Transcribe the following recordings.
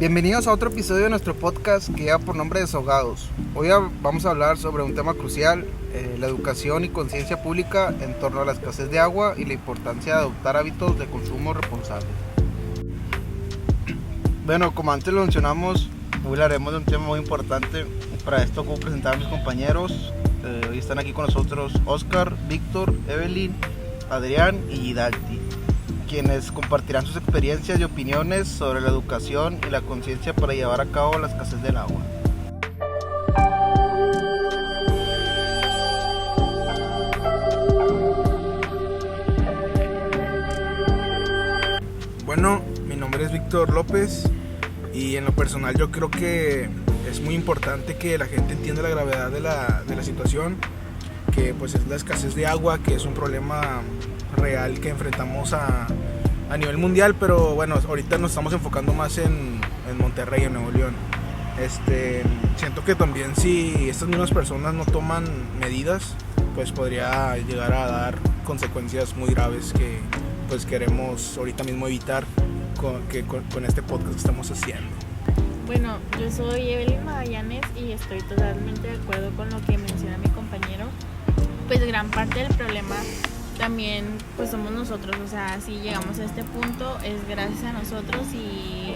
Bienvenidos a otro episodio de nuestro podcast que lleva por nombre Desahogados. Hoy vamos a hablar sobre un tema crucial, la educación y conciencia pública en torno a la escasez de agua y la importancia de adoptar hábitos de consumo responsable. Bueno, como antes lo mencionamos, hoy hablaremos de un tema muy importante. Para esto puedo presentar a mis compañeros. Hoy están aquí con nosotros Oscar, Víctor, Evelyn, Adrián y Dalti, quienes compartirán sus experiencias y opiniones sobre la educación y la conciencia para llevar a cabo la escasez del agua. Bueno, mi nombre es Víctor López y en lo personal yo creo que es muy importante que la gente entienda la gravedad de la situación, que pues es la escasez de agua, que es un problema real que enfrentamos a nivel mundial, pero bueno, ahorita nos estamos enfocando más en Monterrey, en Nuevo León. Siento que también si estas mismas personas no toman medidas, pues podría llegar a dar consecuencias muy graves que pues queremos ahorita mismo evitar con este podcast que estamos haciendo. Bueno, yo soy Evelyn Magallanes y estoy totalmente de acuerdo con lo que menciona mi compañero. Pues gran parte del problema también pues somos nosotros, o sea, si llegamos a este punto es gracias a nosotros y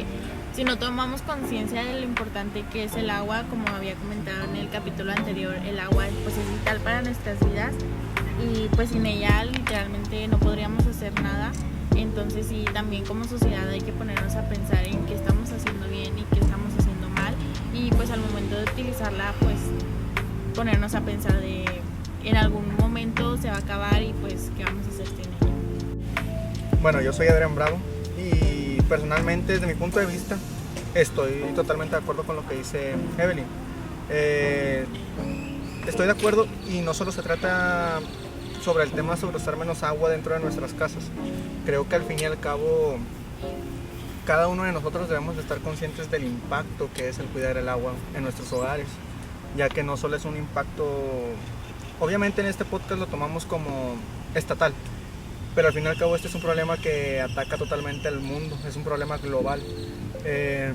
si no tomamos conciencia de lo importante que es el agua, como había comentado en el capítulo anterior, el agua pues es vital para nuestras vidas y pues sin ella literalmente no podríamos hacer nada. Entonces sí, también como sociedad hay que ponernos a pensar en qué estamos haciendo bien y qué estamos haciendo mal y pues al momento de utilizarla pues ponernos a pensar de en algún momento se va a acabar y pues qué vamos a hacer sin ella. Bueno, yo soy Adrián Bravo y personalmente desde mi punto de vista estoy totalmente de acuerdo con lo que dice Evelyn. Estoy de acuerdo y no solo se trata sobre el tema sobre usar menos agua dentro de nuestras casas. Creo que al fin y al cabo cada uno de nosotros debemos de estar conscientes del impacto que es el cuidar el agua en nuestros hogares, ya que no solo es un impacto, obviamente en este podcast lo tomamos como estatal, pero al fin y al cabo este es un problema que ataca totalmente al mundo, es un problema global.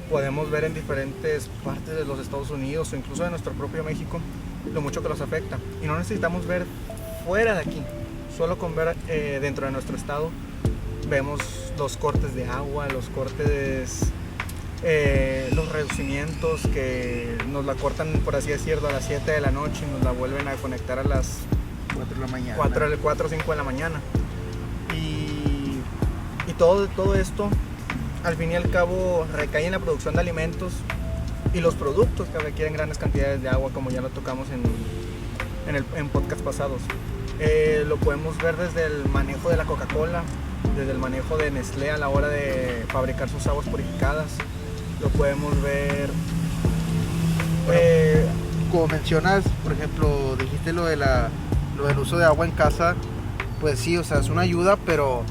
Podemos ver en diferentes partes de los Estados Unidos o incluso de nuestro propio México lo mucho que los afecta, y no necesitamos ver fuera de aquí, solo con ver dentro de nuestro estado vemos los cortes de agua, los cortes, los reducimientos que nos la cortan, por así decirlo, a las 7 de la noche y nos la vuelven a conectar a las 4 de la mañana. 4 o 5 de la mañana. Y todo esto, al fin y al cabo, recae en la producción de alimentos y los productos que requieren grandes cantidades de agua, como ya lo tocamos en podcast pasados. Lo podemos ver desde el manejo de la Coca-Cola, desde el manejo de Nestlé a la hora de fabricar sus aguas purificadas. Lo podemos ver. Como mencionas, por ejemplo, dijiste lo del uso de agua en casa, pues sí, o sea, es una ayuda, pero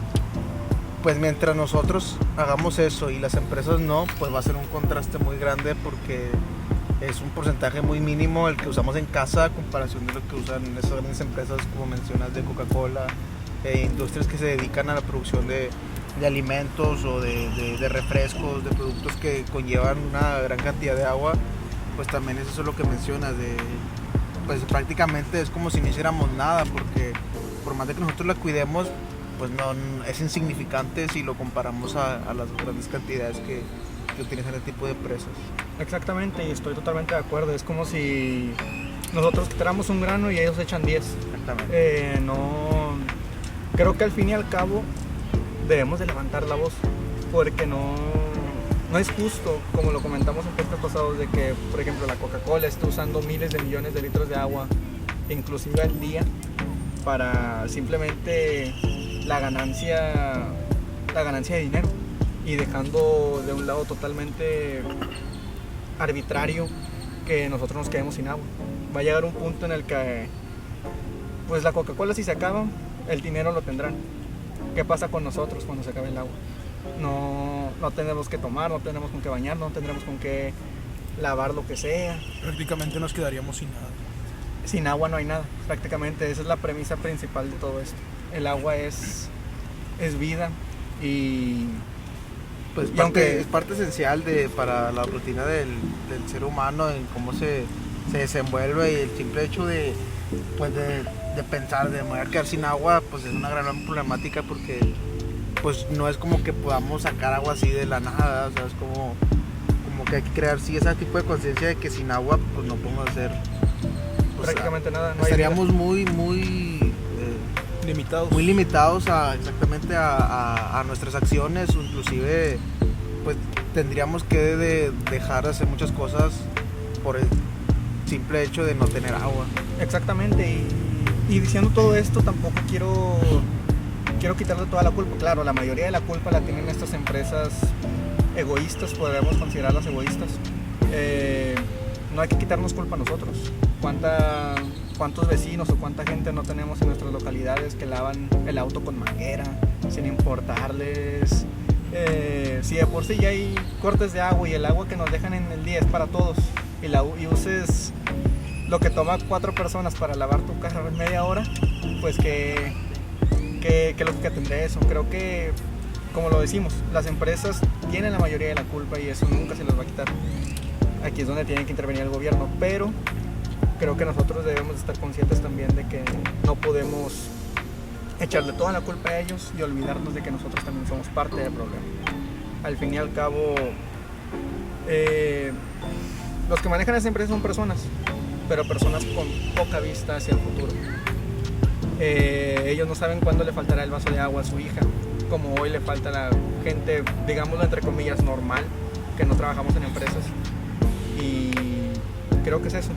pues mientras nosotros hagamos eso y las empresas no, pues va a ser un contraste muy grande porque es un porcentaje muy mínimo el que usamos en casa a comparación de lo que usan esas grandes empresas, como mencionas, de Coca-Cola, industrias que se dedican a la producción de alimentos o de refrescos, de productos que conllevan una gran cantidad de agua. Pues también es eso lo que mencionas, pues prácticamente es como si no hiciéramos nada, porque por más de que nosotros la cuidemos, pues no es insignificante si lo comparamos a las grandes cantidades que utilizan este tipo de empresas. Exactamente, y estoy totalmente de acuerdo. Es como si nosotros quitáramos un grano y ellos echan 10. Exactamente. Creo que al fin y al cabo debemos de levantar la voz, porque no es justo, como lo comentamos en podcasts pasados, de que, por ejemplo, la Coca-Cola está usando miles de millones de litros de agua, inclusive al día, para simplemente la ganancia de dinero, y dejando de un lado totalmente arbitrario que nosotros nos quedemos sin agua. Va a llegar un punto en el que pues la Coca-Cola, si se acaba, el dinero lo tendrán. ¿Qué pasa con nosotros cuando se acabe el agua? No tenemos que tomar, no tenemos con qué bañar, no tendremos con qué lavar lo que sea. Prácticamente nos quedaríamos sin nada. Sin agua no hay nada, prácticamente. Esa es la premisa principal de todo esto. El agua es vida y Pues Y aunque- es parte esencial para la rutina del ser humano, en cómo se desenvuelve, y el simple hecho pues de pensar, de me voy a quedar sin agua, pues es una gran problemática, porque pues no es como que podamos sacar agua así de la nada, o sea, es como que hay que crear sí ese tipo de conciencia de que sin agua pues no podemos hacer pues, prácticamente nada. No hay estaríamos vida. Limitados. muy limitados exactamente a nuestras acciones, o inclusive pues tendríamos que dejar de hacer muchas cosas por el simple hecho de no tener agua. Exactamente, y diciendo todo esto tampoco quiero quitarle toda la culpa. Claro, la mayoría de la culpa la tienen estas empresas egoístas, podríamos considerarlas egoístas. No hay que quitarnos culpa a nosotros. ¿Cuántos vecinos o cuánta gente no tenemos en nuestras localidades que lavan el auto con manguera sin importarles? Si de por sí ya hay cortes de agua y el agua que nos dejan en el día es para todos, y uses lo que toma 4 personas para lavar tu carro en media hora, pues que lógica tendría eso. Creo que, como lo decimos, las empresas tienen la mayoría de la culpa y eso nunca se les va a quitar. Aquí es donde tiene que intervenir el gobierno, pero creo que nosotros debemos estar conscientes también de que no podemos echarle toda la culpa a ellos y olvidarnos de que nosotros también somos parte del problema. Al fin y al cabo, los que manejan esa empresa son personas, pero personas con poca vista hacia el futuro. Ellos no saben cuándo le faltará el vaso de agua a su hija, como hoy le falta a la gente, digámoslo entre comillas, normal, que no trabajamos en empresas. Y creo que es eso.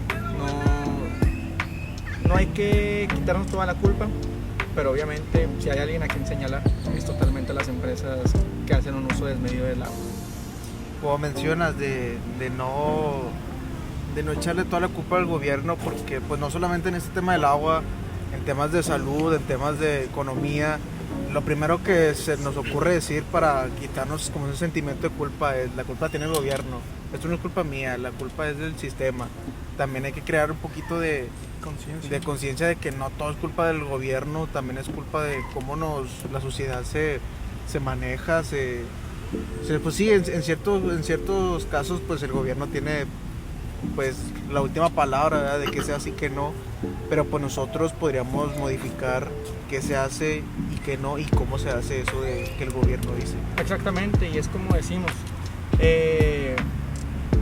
No hay que quitarnos toda la culpa, pero obviamente si hay alguien a quien señalar es totalmente las empresas que hacen un uso desmedido del agua. Como mencionas, de no echarle toda la culpa al gobierno, porque pues no solamente en este tema del agua, en temas de salud, en temas de economía, lo primero que se nos ocurre decir para quitarnos como ese sentimiento de culpa es: la culpa tiene el gobierno, esto no es culpa mía, la culpa es del sistema. También hay que crear un poquito de conciencia de que no todo es culpa del gobierno, también es culpa de cómo la sociedad se maneja, pues sí, en ciertos casos pues el gobierno tiene pues la última palabra, ¿verdad? De que se hace y que no, pero pues nosotros podríamos modificar qué se hace y qué no, y cómo se hace eso de que el gobierno dice. Exactamente, y es como decimos,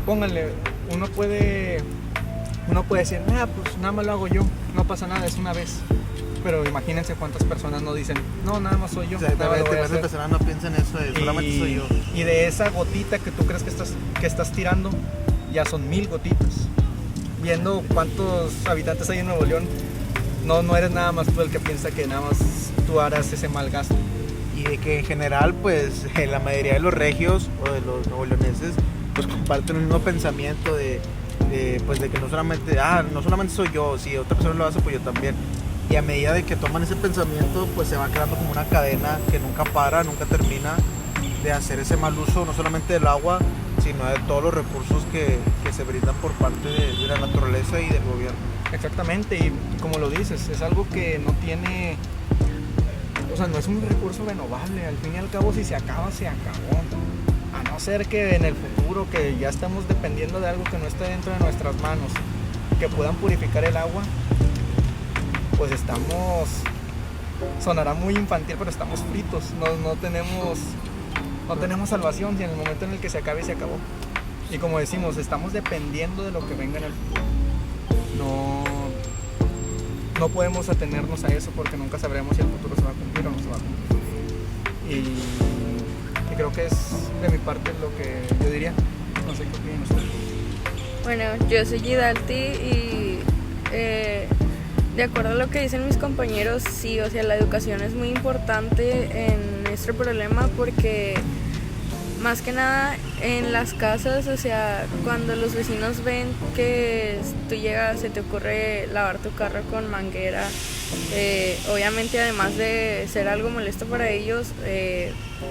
pónganle, uno puede decir, pues nada más lo hago yo, no pasa nada, es una vez. Pero imagínense cuántas personas no dicen, no, nada más soy yo. Exactamente, más personas no piensan eso, solamente soy yo. Y de esa gotita que tú crees que estás tirando, ya son 1000 gotitas. Viendo cuántos habitantes hay en Nuevo León, no eres nada más tú el que piensa que nada más tú harás ese mal gasto. Y de que en general, pues la mayoría de los regios o de los nuevoleoneses pues comparten el mismo pensamiento de que no solamente soy yo, si otra persona lo hace, pues yo también. Y a medida de que toman ese pensamiento, pues se va creando como una cadena que nunca para, nunca termina de hacer ese mal uso, no solamente del agua, sino de todos los recursos que se brindan por parte de la naturaleza y del gobierno. Exactamente, y como lo dices, es algo que no tiene, o sea, no es un recurso renovable. Al fin y al cabo, si se acaba, se acabó. A no ser que en el futuro, que ya estamos dependiendo de algo que no esté dentro de nuestras manos, que puedan purificar el agua, pues sonará muy infantil, pero estamos fritos. No tenemos salvación, y en el momento en el que se acabe, se acabó. Y como decimos, estamos dependiendo de lo que venga en el futuro. No podemos atenernos a eso, porque nunca sabremos si el futuro se va a cumplir o no se va a cumplir. Y creo que es de mi parte lo que yo diría. No sé qué opinan ustedes. Bueno, yo soy Gidalti y de acuerdo a lo que dicen mis compañeros, sí, o sea, la educación es muy importante en este problema, porque más que nada en las casas, o sea, cuando los vecinos ven que tú llegas, se te ocurre lavar tu carro con manguera, obviamente además de ser algo molesto para ellos,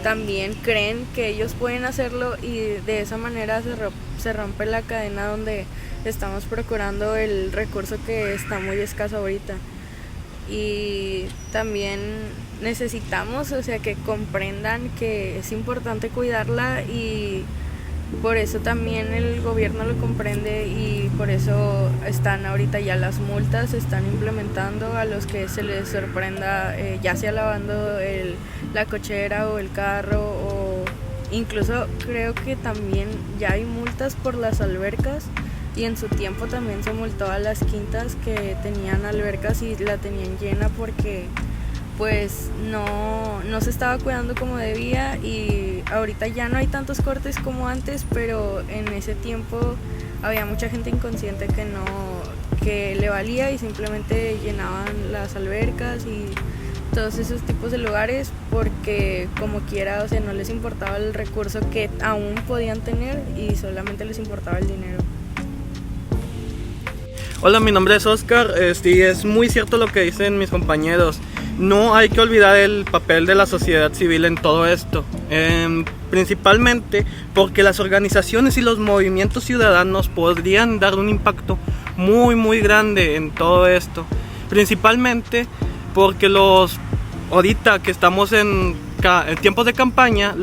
también creen que ellos pueden hacerlo, y de esa manera se rompe la cadena donde estamos procurando el recurso que está muy escaso ahorita. y también necesitamos, o sea, que comprendan que es importante cuidarla, y por eso también el gobierno lo comprende, y por eso están ahorita ya las multas, se están implementando a los que se les sorprenda, ya sea lavando la cochera o el carro, o incluso creo que también ya hay multas por las albercas, y en su tiempo también se multó a las quintas que tenían albercas y la tenían llena porque pues no se estaba cuidando como debía, y ahorita ya no hay tantos cortes como antes, pero en ese tiempo había mucha gente inconsciente que le valía y simplemente llenaban las albercas y todos esos tipos de lugares porque como quiera, o sea, no les importaba el recurso que aún podían tener y solamente les importaba el dinero. Hola, mi nombre es Oscar, y es muy cierto lo que dicen mis compañeros. No hay que olvidar el papel de la sociedad civil en todo esto, principalmente porque las organizaciones y los movimientos ciudadanos podrían dar un impacto muy grande en todo esto, principalmente porque ahorita que estamos en tiempos de campaña,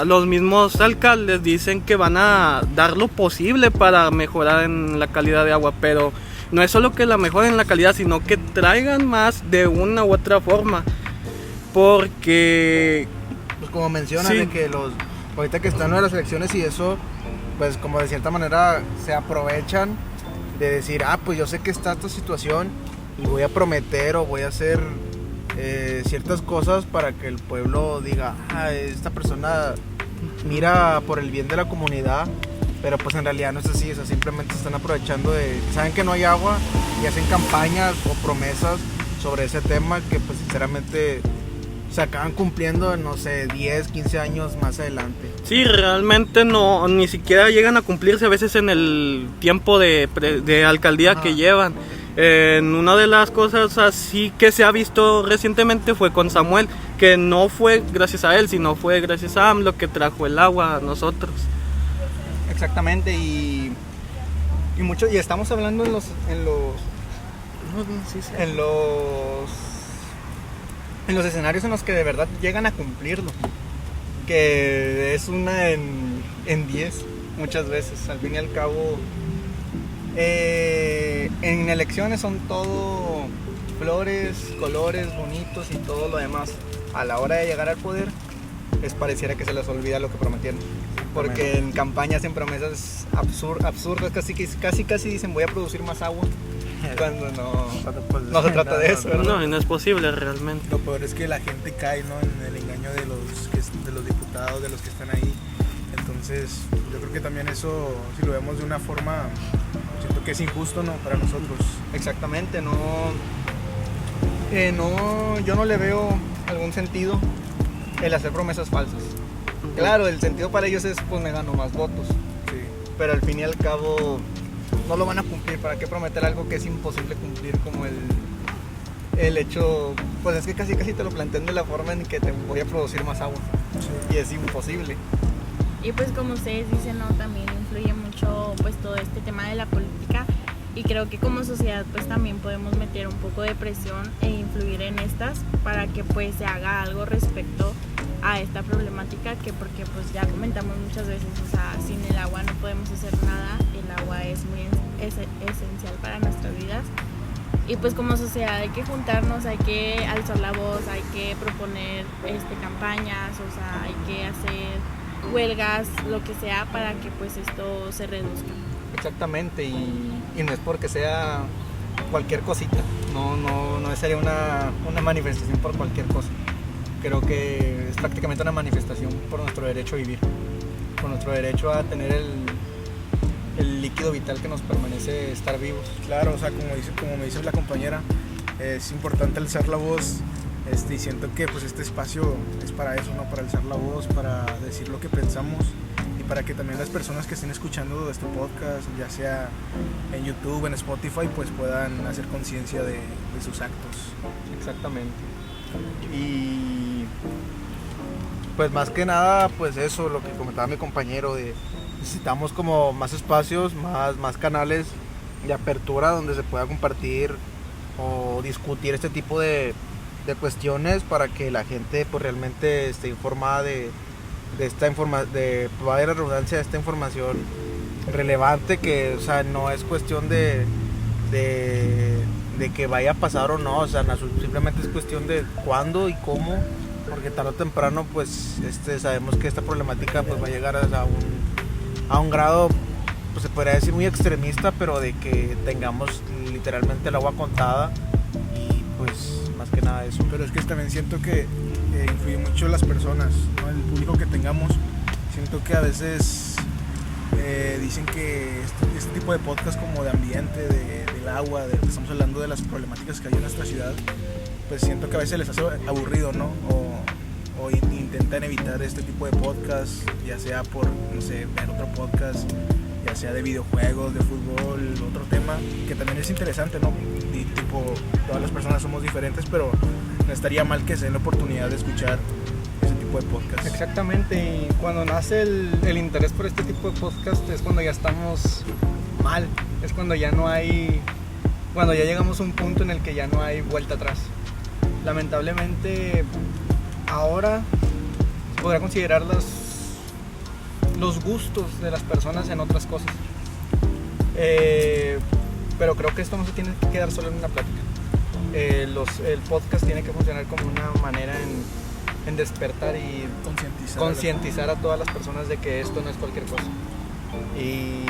los mismos alcaldes dicen que van a dar lo posible para mejorar en la calidad de agua, pero no es solo que la mejoren la calidad, sino que traigan más de una u otra forma. Porque pues como mencionan, sí, de que ahorita que están en las elecciones y eso, pues como de cierta manera se aprovechan de decir, pues yo sé que está esta situación y voy a prometer o voy a hacer ciertas cosas para que el pueblo diga, esta persona mira por el bien de la comunidad. Pero pues en realidad no es así, o sea, simplemente se están aprovechando saben que no hay agua y hacen campañas o promesas sobre ese tema que pues sinceramente se acaban cumpliendo, no sé, 10, 15 años más adelante. sí, realmente ni siquiera llegan a cumplirse a veces en el tiempo de alcaldía que llevan. Una de las cosas así que se ha visto recientemente fue con Samuel, que no fue gracias a él, sino fue gracias a AMLO que trajo el agua a nosotros. Exactamente, y estamos hablando en los escenarios en los que de verdad llegan a cumplirlo, que es una en 10 muchas veces. Al fin y al cabo, en elecciones son todo flores, colores bonitos y todo lo demás. A la hora de llegar al poder, pareciera que se les olvida lo que prometieron. Porque en campaña hacen promesas absurdas, casi dicen voy a producir más agua, cuando no se trata de eso, ¿verdad? No es posible realmente. Lo peor es que la gente cae, ¿no?, en el engaño de los diputados, de los que están ahí. Entonces yo creo que también eso, si lo vemos de una forma, siento que es injusto, ¿no?, para nosotros. Exactamente, yo no le veo algún sentido el hacer promesas falsas. Claro, el sentido para ellos es, pues me gano más votos. Sí. Pero al fin y al cabo no lo van a cumplir. ¿Para qué prometer algo que es imposible cumplir? Como el hecho, pues es que casi te lo plantean de la forma en que te voy a producir más agua. Sí. Y es imposible. Y pues como ustedes dicen, ¿no?, también influye mucho pues todo este tema de la política, y creo que como sociedad pues también podemos meter un poco de presión e influir en estas para que pues se haga algo respecto a esta problemática, que porque pues ya comentamos muchas veces, o sea, sin el agua no podemos hacer nada. El agua es muy esencial para nuestras vidas, y pues como sociedad hay que juntarnos, hay que alzar la voz, hay que proponer campañas, o sea, hay que hacer huelgas, lo que sea, para que pues esto se reduzca. Exactamente, y no es porque sea cualquier cosita, no sería una manifestación por cualquier cosa. Creo que es prácticamente una manifestación por nuestro derecho a vivir, por nuestro derecho a tener el líquido vital que nos permanece estar vivos. Claro, o sea, como me dice la compañera, es importante alzar la voz, y siento que pues este espacio es para eso, ¿no?, para alzar la voz, para decir lo que pensamos, y para que también las personas que estén escuchando este podcast, ya sea en YouTube, en Spotify, pues puedan hacer conciencia de sus actos. Exactamente. Y Pues más que nada, pues eso, lo que comentaba mi compañero, necesitamos como más espacios, más canales de apertura donde se pueda compartir o discutir este tipo de cuestiones para que la gente pues realmente esté informada de esta información, de valga la redundancia, de esta información relevante, que o sea, no es cuestión de que vaya a pasar o no, o sea, simplemente es cuestión de cuándo y cómo, porque tarde o temprano pues sabemos que esta problemática pues va a llegar a un grado, pues se podría decir muy extremista, pero de que tengamos literalmente el agua contada, y pues más que nada eso. Pero es que también siento que influye mucho las personas, ¿no? El público que tengamos. Siento que a veces dicen que este tipo de podcast como de ambiente, del agua, de lo que estamos hablando de las problemáticas que hay en nuestra ciudad, pues siento que a veces les hace aburrido, ¿no? O intentan evitar este tipo de podcast, ya sea por, no sé, ver otro podcast, ya sea de videojuegos, de fútbol, otro tema, que también es interesante, ¿no? Y tipo, todas las personas somos diferentes, pero no estaría mal que se den la oportunidad de escuchar ese tipo de podcast. Exactamente, y cuando nace el interés por este tipo de podcast es cuando ya estamos mal, es cuando ya llegamos a un punto en el que ya no hay vuelta atrás. Lamentablemente ahora se podrá considerar los gustos de las personas en otras cosas, pero creo que esto no se tiene que quedar solo en una plática. El podcast tiene que funcionar como una manera en despertar y concientizar a todas las personas de que esto no es cualquier cosa. Y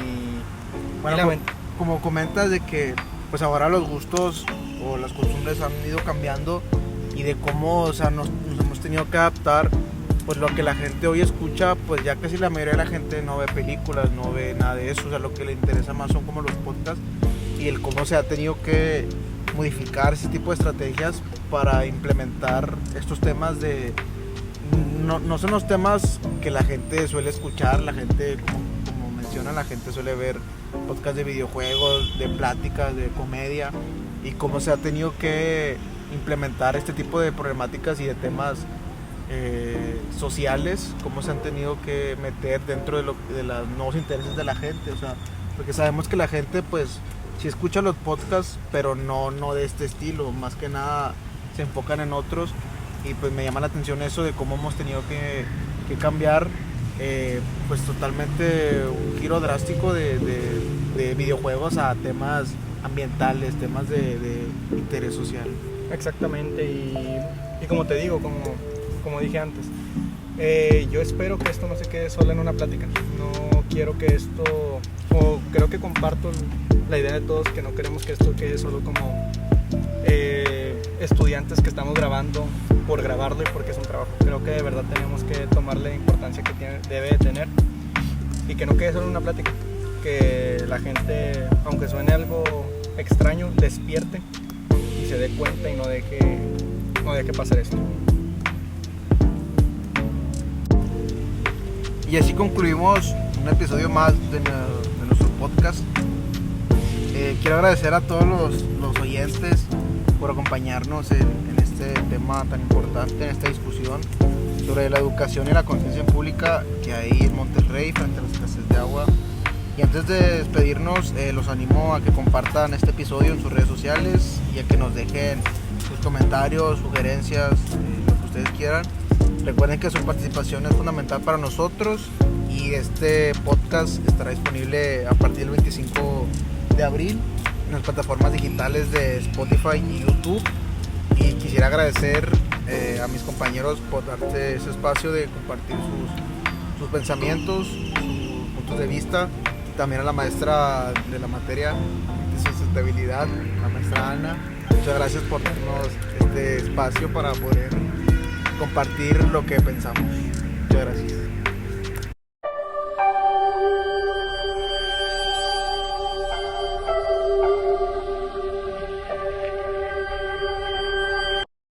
bueno, como comentas de que pues ahora los gustos o las costumbres han ido cambiando, y de cómo, o sea, nos hemos tenido que adaptar, pues lo que la gente hoy escucha, pues ya casi la mayoría de la gente no ve películas, no ve nada de eso, o sea, lo que le interesa más son como los podcasts, y el cómo se ha tenido que modificar ese tipo de estrategias para implementar estos temas no son los temas que la gente suele escuchar. La gente, como menciona, la gente suele ver podcasts de videojuegos, de pláticas, de comedia, y cómo se ha tenido que implementar este tipo de problemáticas y de temas sociales, cómo se han tenido que meter dentro de los nuevos intereses de la gente, o sea, porque sabemos que la gente pues sí escucha los podcasts, pero no de este estilo, más que nada se enfocan en otros, y pues me llama la atención eso de cómo hemos tenido que cambiar pues totalmente un giro drástico de videojuegos a temas ambientales, temas de interés social. Exactamente, y como te digo, como dije antes, yo espero que esto no se quede solo en una plática. No quiero que esto, o creo que comparto la idea de todos, que no queremos que esto quede solo como estudiantes que estamos grabando por grabarlo y porque es un trabajo. Creo que de verdad tenemos que tomarle la importancia que debe de tener, y que no quede solo en una plática, que la gente, aunque suene algo extraño, despierte y se dé cuenta y no deje pasar esto. Y así concluimos un episodio más de nuestro podcast. Quiero agradecer a todos los oyentes por acompañarnos en este tema tan importante, en esta discusión sobre la educación y la conciencia pública que hay en Monterrey frente a la escasez de agua. Y antes de despedirnos, los animo a que compartan este episodio en sus redes sociales y a que nos dejen sus comentarios, sugerencias, lo que ustedes quieran. Recuerden que su participación es fundamental para nosotros, y este podcast estará disponible a partir del 25 de abril en las plataformas digitales de Spotify y YouTube. Y quisiera agradecer a mis compañeros por darte ese espacio de compartir sus pensamientos, sus puntos de vista, y también a la maestra de la materia de sustentabilidad, la maestra Ana. Muchas gracias por darnos este espacio para poder compartir lo que pensamos. Muchas gracias.